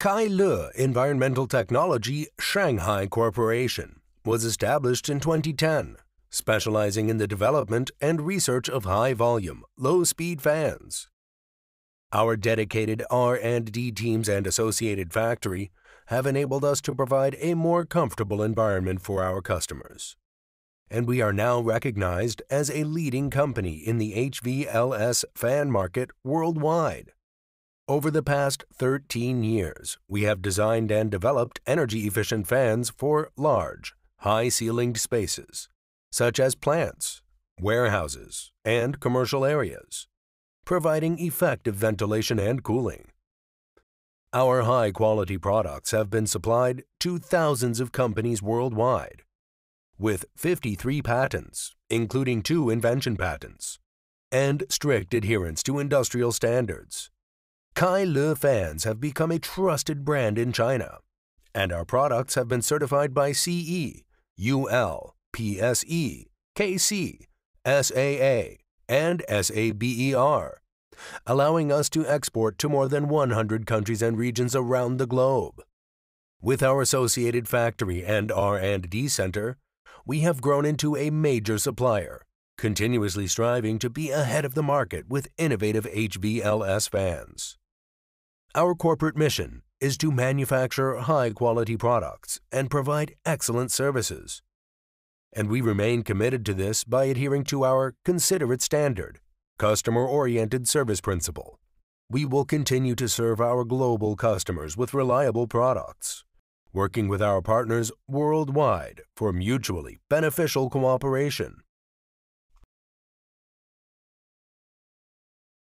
Kale Environmental Technology Shanghai Corporation was established in 2010, specializing in the development and research of high-volume, low-speed fans. Our dedicated R&D teams and associated factory have enabled us to provide a more comfortable environment for our customers. And we are now recognized as a leading company in the HVLS fan market worldwide. Over the past 13 years, we have designed and developed energy-efficient fans for large, high-ceilinged spaces, such as plants, warehouses, and commercial areas, providing effective ventilation and cooling. Our high-quality products have been supplied to thousands of companies worldwide, with 53 patents, including 2 invention patents, and strict adherence to industrial standards. Kale Fans have become a trusted brand in China, and our products have been certified by CE, UL, PSE, KC, SAA, and SABER, allowing us to export to more than 100 countries and regions around the globe. With our associated factory and R&D center, we have grown into a major supplier, continuously striving to be ahead of the market with innovative HVLS fans. Our corporate mission is to manufacture high-quality products and provide excellent services. And we remain committed to this by adhering to our considerate standard, customer-oriented service principle. We will continue to serve our global customers with reliable products, working with our partners worldwide for mutually beneficial cooperation.